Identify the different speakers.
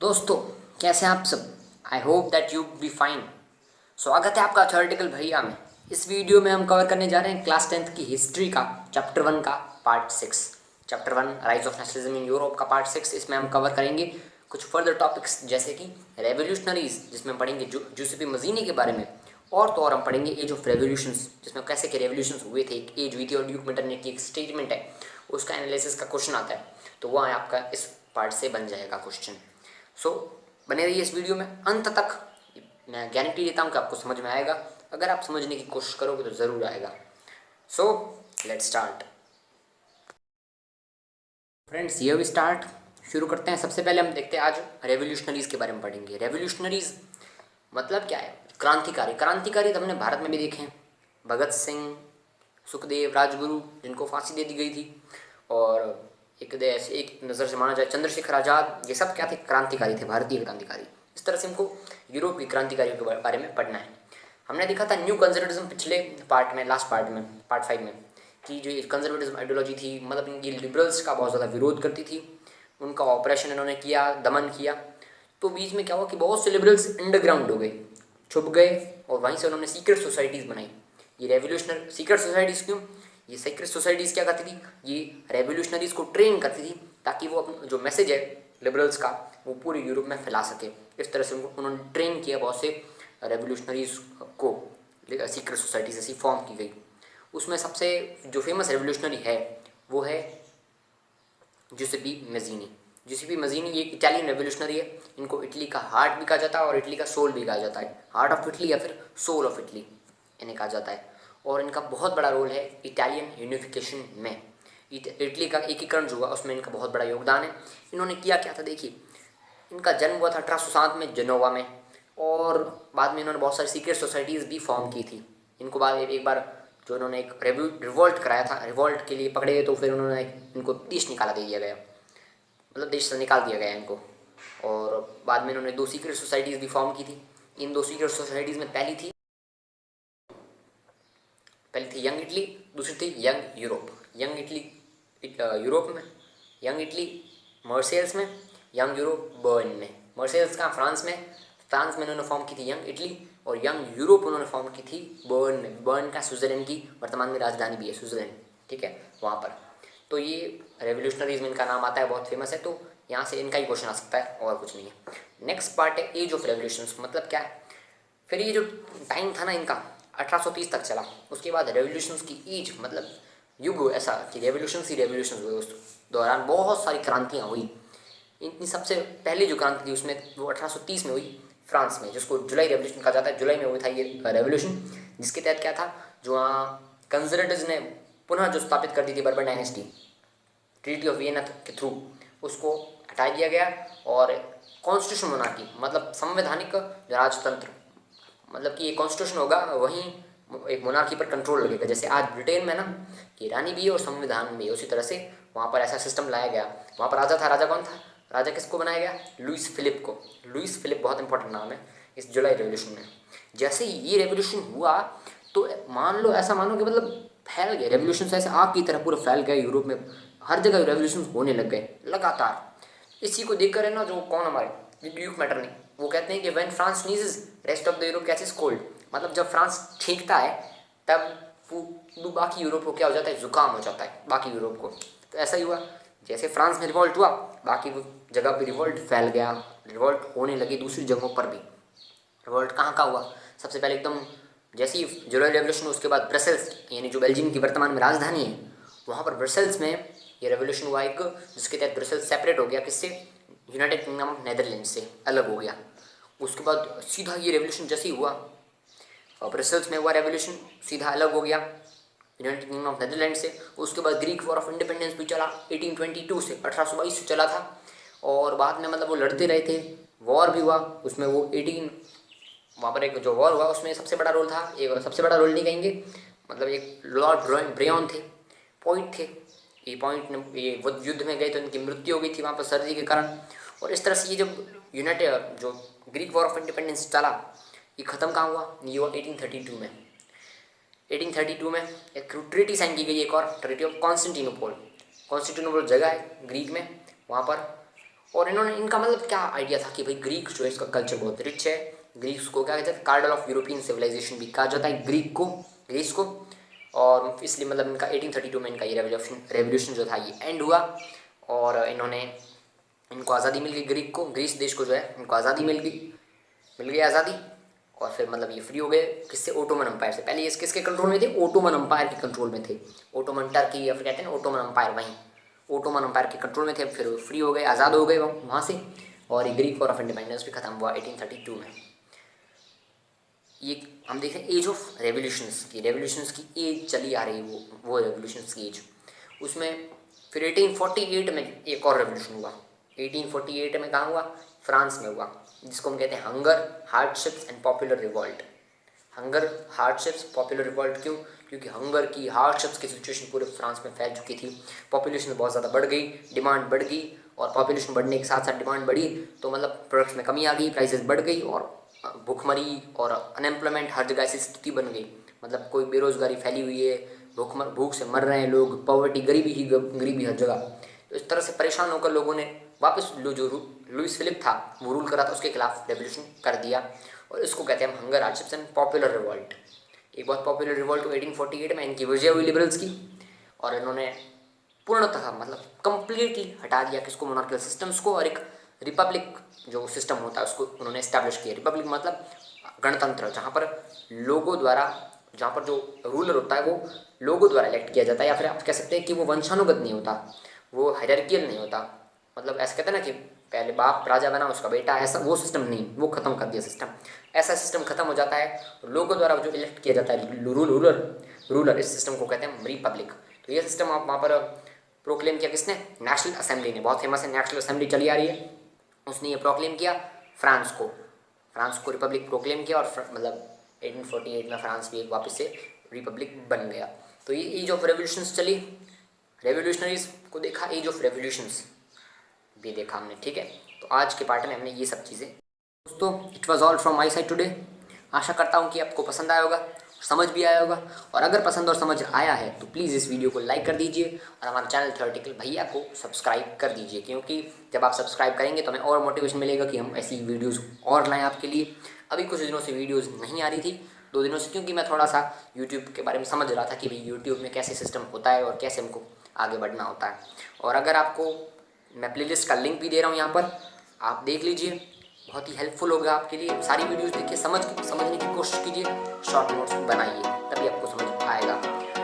Speaker 1: दोस्तों, कैसे हैं आप सब। I hope that you be fine. स्वागत है आपका थ्योरेटिकल भैया में। इस वीडियो में हम कवर करने जा रहे हैं क्लास 10th की हिस्ट्री का चैप्टर 1 का part 6। Chapter 1 rise of nationalism in Europe का पार्ट 6। इसमें हम कवर करेंगे कुछ फर्दर टॉपिक्स जैसे कि रेवोल्यूशनरीज, जिसमें पढ़ेंगे जूसेपी मजीनी के बारे में। और तो और हम पढ़ेंगे एज ऑफ रेवोल्यूशंस, जिसमें कैसे के रेवोल्यूशंस हुए थे। एक एज हुई थी और ड्यूक मेटरनिटी की एक स्टेटमेंट है, उसका एनालिसिस का क्वेश्चन आता है, तो वह आपका इस पार्ट से बन जाएगा क्वेश्चन। सो बने रहिए इस वीडियो में अंत तक। मैं गारंटी देता हूँ कि आपको समझ में आएगा। अगर आप समझने की कोशिश करोगे तो ज़रूर आएगा। सो लेट्स स्टार्ट फ्रेंड्स, ये भी स्टार्ट शुरू करते हैं। सबसे पहले हम देखते हैं, आज रेवोल्यूशनरीज़ के बारे में पढ़ेंगे। रेवोल्यूशनरीज़ मतलब क्या है? क्रांतिकारी। क्रांतिकारी तो हमने भारत में भी देखे हैं, भगत सिंह, सुखदेव, राजगुरु, जिनको फांसी दे दी गई थी। और एक नज़र से माना जाए चंद्रशेखर आज़ाद, ये सब क्या थे? क्रांतिकारी थे, भारतीय क्रांतिकारी। इस तरह से हमको यूरोप की क्रांतिकारियों के बारे में पढ़ना है। हमने देखा था न्यू कंजर्वेटिज्म पिछले पार्ट में, लास्ट पार्ट में, पार्ट 5 में, कि जो कंजर्वेटिज्म आइडियोलॉजी थी, मतलब इनकी लिबरल्स का बहुत ज़्यादा विरोध करती थी। उनका ऑपरेशन इन्होंने किया, दमन किया। तो बीच में क्या हुआ कि बहुत से लिबरल्स अंडरग्राउंड हो गए, छुप गए, और वहीं से उन्होंने सीक्रेट सोसाइटीज़ बनाई। ये रेवोल्यूशनर सीक्रेट सोसाइटीज़ क्यों? ये सीक्रेट सोसाइटीज़ क्या करती थी? ये रेवोल्यूशनरीज़ को ट्रेन करती थी ताकि वो अपना जो मैसेज है लिबरल्स का, वो पूरे यूरोप में फैला सके। इस तरह से उन्होंने ट्रेन किया बहुत से रेवोल्यूशनरीज़ को। सीक्रेट सोसाइटीज़ ऐसी फॉर्म की गई। उसमें सबसे जो फेमस रेवोल्यूशनरी है वो है जूसेपी मजीनी। जूसेपी मजीनी ये इटालियन रेवोल्यूशनरी है। इनको इटली का हार्ट भी कहा जाता है और इटली का सोल भी कहा जाता है। हार्ट ऑफ इटली या फिर सोल ऑफ इटली इन्हें कहा जाता है। और इनका बहुत बड़ा रोल है इटालियन यूनिफिकेशन में। इटली का एकीकरण जो हुआ उसमें इनका बहुत बड़ा योगदान है। इन्होंने किया क्या था, देखिए, इनका जन्म हुआ था 1807 में जेनोवा में। और बाद में इन्होंने बहुत सारी सीक्रेट सोसाइटीज़ भी फॉर्म की थी। इनको बाद एक बार जो इन्होंने एक रिवोल्ट कराया था, रिवोल्ट के लिए पकड़े गए, तो फिर उन्होंने इनको देश निकाला दे दिया गया, मतलब देश से निकाल दिया गया इनको। और बाद में इन्होंने 2 सीक्रेट सोसाइटीज़ भी फॉर्म की थी। इन 2 सीक्रेट सोसाइटीज़ में पहली थी यंग इटली, दूसरी थी young Europe. Young Italy Europe में, यंग इटली मर्सेल्स में, यंग यूरोप बर्न में। मर्सेल्स का फ्रांस में, फ्रांस में इन्होंने फॉर्म की थी यंग इटली। और यंग यूरोप उन्होंने फॉर्म की थी बर्न में। बर्न का स्विट्जरलैंड की वर्तमान में राजधानी भी है, स्विट्जरलैंड, ठीक है, वहाँ पर। तो ये रेवोल्यूशनरीज में इनका नाम आता है, बहुत फेमस है। तो यहाँ से इनका ही क्वेश्चन आ सकता है, और कुछ नहीं है। नेक्स्ट पार्ट है एज ऑफ रेवोल्यूशन, मतलब क्या है। फिर ये जो टाइम था ना इनका, 1830 तक चला। उसके बाद रेवोल्यूशंस की एज, मतलब युग ऐसा कि रेवोल्यूशंस ही रेवोल्यूशंस हुए। उस दौरान बहुत सारी क्रांतियाँ हुई। इनकी सबसे पहली जो क्रांति थी उसमें वो 1830 में हुई फ्रांस में, जिसको जुलाई रेवोल्यूशन कहा जाता है। जुलाई में हुआ था ये रेवोल्यूशन, जिसके तहत क्या था, जो वहाँ कंजर्वेटिव्स ने पुनः जो स्थापित कर दी थी bourbon dynasty, treaty of Vienna के थ्रू, उसको हटा दिया गया। और कॉन्स्टिट्यूशन मोनार्की, मतलब संवैधानिक राजतंत्र, मतलब कि ये कॉन्स्टिट्यूशन होगा, वहीं एक मोनार्की पर कंट्रोल लगेगा। जैसे आज ब्रिटेन में ना कि रानी भी है और संविधान भी है, उसी तरह से वहाँ पर ऐसा सिस्टम लाया गया। वहाँ पर राजा था, राजा कौन था? राजा किसको बनाया गया? लुइस फिलिप को। लुइस फिलिप बहुत इंपॉर्टेंट नाम है इस जुलाई रेवोल्यूशन में। जैसे ही ये रेवोल्यूशन हुआ, तो मान लो, ऐसा मानो कि मतलब फैल गया रेवोल्यूशन, ऐसे आग की तरह पूरा फैल गया यूरोप में। हर जगह रेवोल्यूशन होने लग गए लगातार। इसी को देखकर है ना, जो कौन हमारे ड्यूक मैटरनिटी, वो कहते हैं कि when France नीजेस rest of the Europe catches cold, मतलब जब फ्रांस छींकता है तब बाकी यूरोप को क्या हो जाता है? जुकाम हो जाता है बाकी यूरोप को। तो ऐसा ही हुआ, जैसे फ्रांस में रिवॉल्ट हुआ, बाकी जगह पर रिवॉल्ट फैल गया, रिवॉल्ट होने लगी दूसरी जगहों पर भी। रिवॉल्ट कहाँ कहाँ हुआ? सबसे पहले एकदम जैसे ही जुलाई रेवोल्यूशन, उसके बाद ब्रसेल्स, यानी जो बेल्जियम की वर्तमान में राजधानी है, वहाँ पर ब्रसेल्स में ये रेवोल्यूशन हुआ एक, जिसके तहत ब्रसेल्स सेपरेट हो गया किससे? यूनाइटेड किंगडम ऑफ नेदरलैंड से अलग हो गया। उसके बाद सीधा ये रेवोल्यूशन जैसे ही हुआ, ब्रसेल्स में हुआ रेवोल्यूशन, सीधा अलग हो गया यूनाइटेड किंगडम ऑफ नेदरलैंड से। उसके बाद ग्रीक वॉर ऑफ इंडिपेंडेंस भी चला 1822 से, 1822 से चला था। और बाद में मतलब वो लड़ते रहे थे, वॉर भी हुआ उसमें। वो 18 वहाँ पर एक जो वॉर हुआ उसमें सबसे बड़ा रोल था, एक सबसे बड़ा रोल नहीं कहेंगे, मतलब एक लॉर्ड ब्रेयन थे, पॉइंट थे। ये पॉइंट ने ये वो युद्ध में गए तो इनकी मृत्यु हो गई थी वहाँ पर सर्दी के कारण। और इस तरह से ये जब यूनाइटेड जो ग्रीक वॉर ऑफ इंडिपेंडेंस चला, ये ख़त्म कहाँ हुआ? ये हुआ 1832 में। 1832 में एक ट्रीटी साइन की गई, एक और ट्रीटी ऑफ कॉन्स्टेंटिनोपल। कॉन्स्टेंटिनोपल जगह है ग्रीक में, वहाँ पर और इन्होंने, इनका मतलब क्या आइडिया था कि भाई ग्रीक जो है इसका कल्चर बहुत रिच है, ग्रीक्स को क्या कहते हैं, कार्डल ऑफ यूरोपियन सिविलाइजेशन भी कहा जाता है ग्रीस को। और इसलिए मतलब इनका 1832 में इनका ये रेवोल्यूशन जो था ये एंड हुआ, और इनको आज़ादी मिल गई, ग्रीस देश को जो है इनको आज़ादी मिल गई आज़ादी। और फिर मतलब ये फ्री हो गए किससे, ओटोमन अम्पायर से। पहले ये किसके कंट्रोल में थे, ओटोमन अम्पायर के कंट्रोल में थे, ओटोमन टर्की या फिर कहते हैं ओटोमन अम्पायर, वहीं ओटोमन अम्पायर के कंट्रोल में थे। फिर फ्री हो गए, आज़ाद हो गए वहाँ से, और ये ग्रीक वॉर ऑफ इंडिपेंडेंस भी खत्म हुआ 1832 में। ये हम देख रहे हैं एज ऑफ रेवोल्यूशंस की एज चली आ रही है, वो रेवोल्यूशंस की एज। उसमें फिर 1848 में एक और रेवोल्यूशन हुआ। 1848 में कहाँ हुआ, फ्रांस में हुआ, जिसको हम कहते हैं hunger, hardships and popular revolt. Hunger, hardships, popular revolt क्यों, क्योंकि हंगर की, हार्डशिप्स की सिचुएशन पूरे फ्रांस में फैल चुकी थी। पॉपुलेशन बहुत ज़्यादा बढ़ गई, डिमांड बढ़ गई, और पॉपुलेशन बढ़ने के साथ साथ डिमांड बढ़ी, तो मतलब प्रोडक्ट्स में कमी आ गई, प्राइसेस बढ़ गई, और भूखमरी और अनएम्प्लॉयमेंट हर जगह ऐसी स्थिति बन गई। मतलब कोई बेरोजगारी फैली हुई है, भूख से मर रहे हैं लोग, पॉवर्टी, गरीबी हर जगह। तो इस तरह से परेशान होकर लोगों ने वापस जो लुइस फिलिप था वो रूल कर रहा था, उसके खिलाफ रेवोल्यूशन कर दिया, और इसको कहते हैं हम hunger, hardships and popular revolt. एक बहुत पॉपुलर रिवॉल्ट हुआ 1848 में, इनकी वजह हुई लिबरल्स की, और इन्होंने पूर्णतः मतलब कंप्लीटली हटा दिया किसको, मोनार्कियल सिस्टम्स को, और एक रिपब्लिक जो सिस्टम होता है उसको उन्होंने एस्टैब्लिश किया। रिपब्लिक मतलब गणतंत्र, जहाँ पर लोगों द्वारा, जहाँ पर जो रूलर होता है वो लोगों द्वारा इलेक्ट किया जाता है, या फिर आप कह सकते हैं कि वो वंशानुगत नहीं होता, वो हायरार्कियल नहीं होता। मतलब ऐसा कहते हैं ना कि पहले बाप राजा बना उसका बेटा, ऐसा वो सिस्टम नहीं, वो खत्म कर दिया सिस्टम। ऐसा सिस्टम खत्म हो जाता है, लोगों द्वारा जो इलेक्ट किया जाता है रूलर, इस सिस्टम को कहते हैं रिपब्लिक। तो ये सिस्टम आप वहाँ पर प्रोक्लेम किया किसने, नेशनल असेंबली ने, बहुत फेमस है नेशनल असेंबली चली आ रही है, उसने ये प्रोक्लेम किया फ्रांस को रिपब्लिक प्रोक्लेम किया, और मतलब 1848 में फ्रांस भी एक वापस से रिपब्लिक बन गया। तो ये एज ऑफ रेवोल्यूशंस चली, रेवोल्यूशनरीज को देखा, एज ऑफ रेवोल्यूशंस भी देखा हमने, ठीक है। तो आज के पार्ट में हमने ये सब चीज़ें, दोस्तों it was all from my side today. आशा करता हूँ कि आपको पसंद आया होगा, समझ भी आया होगा, और अगर पसंद और समझ आया है तो प्लीज़ इस वीडियो को लाइक कर दीजिए, और हमारे चैनल थ्योरेटिकल भैया को सब्सक्राइब कर दीजिए, क्योंकि जब आप सब्सक्राइब करेंगे तो हमें और मोटिवेशन मिलेगा कि हम ऐसी वीडियोज़ और लाएँ आपके लिए। अभी कुछ दिनों से वीडियोज़ नहीं आ रही थी, 2 दिनों से, क्योंकि मैं थोड़ा सा यूट्यूब के बारे में समझ रहा था कि भाई यूट्यूब में कैसे सिस्टम होता है और कैसे हमको आगे बढ़ना होता है। और अगर आपको, मैं प्लेलिस्ट का लिंक भी दे रहा हूँ यहाँ पर, आप देख लीजिए, बहुत ही हेल्पफुल होगा आपके लिए। सारी वीडियोस देखिए, समझने की कोशिश कीजिए, शॉर्ट नोट्स बनाइए, तभी आपको समझ आएगा।